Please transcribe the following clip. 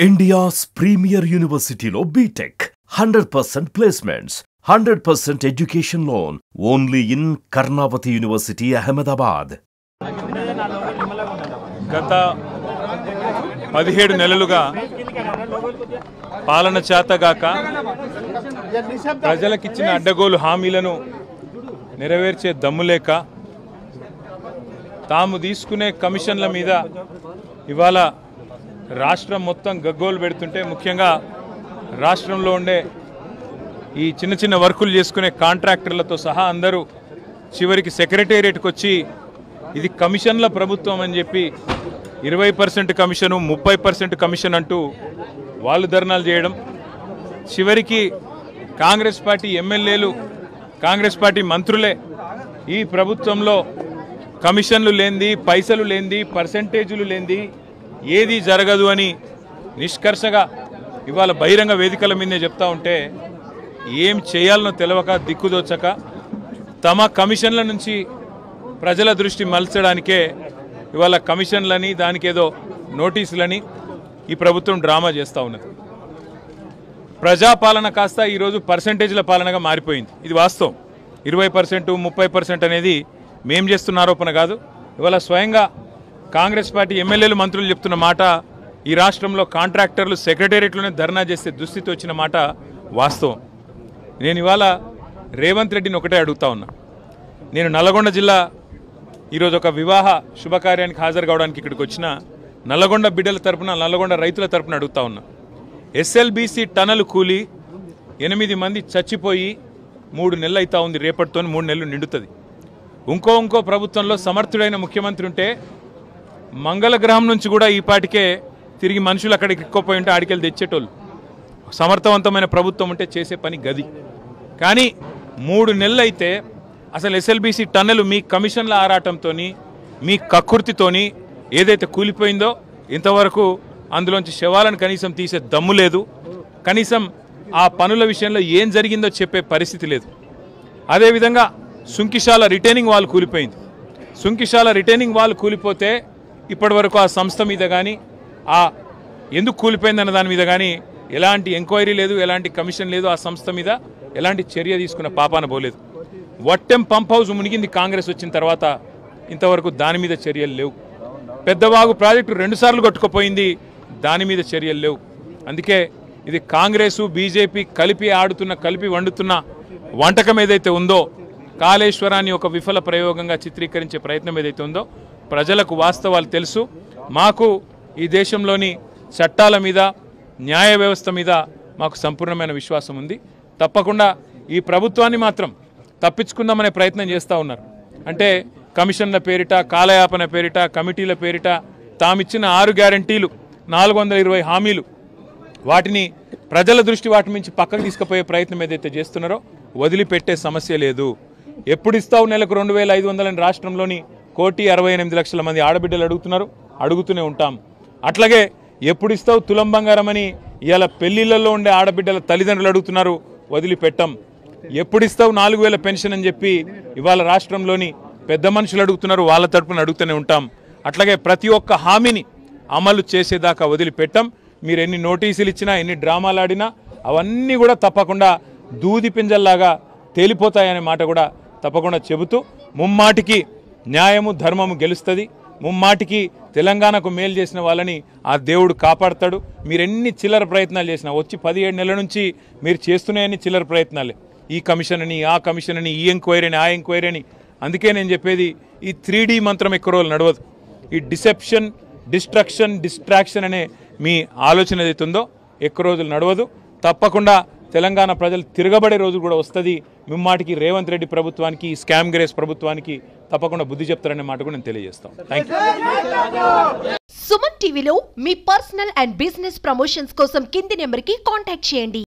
India's premier university lo BTech 100% placements, 100% education loan only in Karnavati University, Ahmedabad. గత 17 నెలలుగా పాలన చేతగాక ప్రజలకిచ్చిన అడ్డగోలు హామీలను నెరవేర్చే దమ్ములేక తాము తీసుకునే కమిషన్ల మీద ఇవాళ రాష్ట్రం మొత్తం గగ్గోలు పెడుతుంటే ముఖ్యంగా రాష్ట్రంలో ఉండే ఈ చిన్న చిన్న వర్కులు చేసుకునే కాంట్రాక్టర్లతో సహా అందరూ చివరికి సెక్రటేరియట్కి వచ్చి ఇది కమిషన్ల ప్రభుత్వం అని చెప్పి 20% కమిషను 30% కమిషన్ అంటూ వాళ్ళు ధర్నాలు చేయడం, చివరికి కాంగ్రెస్ పార్టీ ఎమ్మెల్యేలు కాంగ్రెస్ పార్టీ మంత్రులే ఈ ప్రభుత్వంలో కమిషన్లు లేనిది, పైసలు లేనిది, పర్సెంటేజీలు లేనిది ఏది జరగదు అని నిష్కర్షగా ఇవాళ బహిరంగ వేదికల మీదే చెప్తా ఉంటే ఏం చేయాలనో తెలవక దిక్కుదోచక తమ కమిషన్ల నుంచి ప్రజల దృష్టి మలచడానికే ఇవాళ కమిషన్లని దానికేదో నోటీసులని ఈ ప్రభుత్వం డ్రామా చేస్తూ ఉన్నది. ప్రజాపాలన కాస్త ఈరోజు పర్సెంటేజ్ల పాలనగా మారిపోయింది. ఇది వాస్తవం. 20%, 30% అనేది మేం చేస్తున్న ఆరోపణ కాదు. ఇవాళ స్వయంగా కాంగ్రెస్ పార్టీ ఎమ్మెల్యేలు మంత్రులు చెప్తున్న మాట, ఈ రాష్ట్రంలో కాంట్రాక్టర్లు సెక్రటేరియట్లోనే ధర్నా చేసే దుస్థితి వచ్చిన మాట వాస్తవం. నేను ఇవాళ రేవంత్ రెడ్డిని ఒకటే అడుగుతా ఉన్నా. నేను నల్లగొండ జిల్లా ఈరోజు ఒక వివాహ శుభకార్యానికి హాజరు కావడానికి ఇక్కడికి వచ్చిన నల్లగొండ బిడ్డల తరపున, నల్లగొండ రైతుల తరపున అడుగుతా ఉన్నా. ఎస్ఎల్బీసీ టనల్ కూలి 8 మంది చచ్చిపోయి 3 నెలలు అవుతా ఉంది. రేపటితో 3 నెలలు నిండుతుంది. ఇంకో ప్రభుత్వంలో సమర్థుడైన ముఖ్యమంత్రి ఉంటే మంగళగ్రహం నుంచి కూడా ఈ పాటికే తిరిగి మనుషులు అక్కడికి ఎక్కువపోయి ఉంటే ఆడికెళ్ళి తెచ్చేటోళ్ళు. సమర్థవంతమైన ప్రభుత్వం ఉంటే చేసే పని గది. కానీ 3 నెలలు అయితే అసలు ఎస్ఎల్బీసీ టన్నెలు మీ కమిషన్ల ఆరాటంతో, మీ కక్కుర్తితోని ఏదైతే కూలిపోయిందో ఇంతవరకు అందులోంచి శవాలను కనీసం తీసే దమ్ము లేదు. కనీసం ఆ పనుల విషయంలో ఏం జరిగిందో చెప్పే పరిస్థితి లేదు. అదేవిధంగా సుంకిశాల రిటైనింగ్ వాల్ కూలిపోయింది. సుంకిశాల రిటైనింగ్ వాల్ కూలిపోతే ఇప్పటి వరకు ఆ సంస్థ మీద కానీ, ఆ ఎందుకు కూలిపోయిందన్న దాని మీద కానీ ఎలాంటి ఎంక్వైరీ లేదు, ఎలాంటి కమిషన్ లేదు. ఆ సంస్థ మీద ఎలాంటి చర్య తీసుకున్న పాపాన పోలేదు. వట్టెం పంప్ హౌస్ మునిగింది కాంగ్రెస్ వచ్చిన తర్వాత, ఇంతవరకు దాని మీద చర్యలు లేవు. పెద్దవాగు ప్రాజెక్టు 2 సార్లు కొట్టుకుపోయింది, దాని మీద చర్యలు లేవు. అందుకే ఇది కాంగ్రెసు బీజేపీ కలిపి వండుతున్న వంటకం ఏదైతే ఉందో, కాళేశ్వరాన్ని ఒక విఫల ప్రయోగంగా చిత్రీకరించే ప్రయత్నం ఏదైతే ఉందో, ప్రజలకు వాస్తవాలు తెలుసు. మాకు ఈ దేశంలోని చట్టాల మీద, న్యాయ వ్యవస్థ మీద మాకు సంపూర్ణమైన విశ్వాసం ఉంది. తప్పకుండా ఈ ప్రభుత్వాన్ని మాత్రం తప్పించుకుందామనే ప్రయత్నం చేస్తూ ఉన్నారు. అంటే కమిషన్ల పేరిట, కాలయాపన పేరిట, కమిటీల పేరిట తామిచ్చిన 6 గ్యారంటీలు, 420 హామీలు, వాటిని ప్రజల దృష్టి వాటి నుంచి పక్కకు తీసుకుపోయే ప్రయత్నం ఏదైతే చేస్తున్నారో వదిలిపెట్టే సమస్య లేదు. ఎప్పుడు ఇస్తావు నెలకు 2500 అని రాష్ట్రంలోని 1,68,00,000 మంది ఆడబిడ్డలు అడుగుతున్నారు, అడుగుతూనే ఉంటాం. అట్లాగే ఎప్పుడు ఇస్తావు తులం బంగారం అని ఇవాళ పెళ్లిళ్లలో ఉండే ఆడబిడ్డల తల్లిదండ్రులు అడుగుతున్నారు, వదిలిపెట్టాం. ఎప్పుడు ఇస్తావు 4,000 పెన్షన్ అని చెప్పి ఇవాళ రాష్ట్రంలోని పెద్ద మనుషులు అడుగుతున్నారు, వాళ్ళ తరపున అడుగుతూనే ఉంటాం. అట్లాగే ప్రతి ఒక్క హామీని అమలు చేసేదాకా వదిలిపెట్టాం. మీరు ఎన్ని నోటీసులు ఇచ్చినా, ఎన్ని డ్రామాలు ఆడినా అవన్నీ కూడా తప్పకుండా దూది పింజల్లాగా తేలిపోతాయనే మాట కూడా తప్పకుండా చెబుతూ, ముమ్మాటికి న్యాయము ధర్మము గెలుస్తుంది. ముమ్మాటికి తెలంగాణకు మేలు చేసిన వాళ్ళని ఆ దేవుడు కాపాడతాడు. మీరు ఎన్ని చిల్లర ప్రయత్నాలు చేసినా, వచ్చి 17 నెలల నుంచి మీరు చేస్తున్నాయని చిల్లర ప్రయత్నాలే. ఈ కమిషన్ అని, ఆ కమిషన్ అని, ఈ ఎంక్వైరీ అని, ఆ ఎంక్వైరీ అని. అందుకే నేను చెప్పేది, ఈ 3D మంత్రం ఎక్కువ రోజులు నడవదు. ఈ డిసెప్షన్, డిస్ట్రక్షన్, డిస్ట్రాక్షన్ అనే మీ ఆలోచన ఏదైతే ఉందో ఎక్కువ రోజులు నడవదు. తప్పకుండా తెలంగాణ ప్రజలు తిరగబడే రోజు కూడా వస్తుంది. మిమ్మాటికి రేవంత్ రెడ్డి ప్రభుత్వానికి, స్కామ్ గ్రేస్ ప్రభుత్వానికి తప్పకుండా బుద్ధి చెప్తారనే మాట కూడా నేను తెలియజేస్తాను. Thank you. సుమన్ టీవీలో మీ పర్సనల్ అండ్ బిజినెస్ ప్రమోషన్స్ కోసం కింది నెంబర్కి కాంటాక్ట్ చేయండి.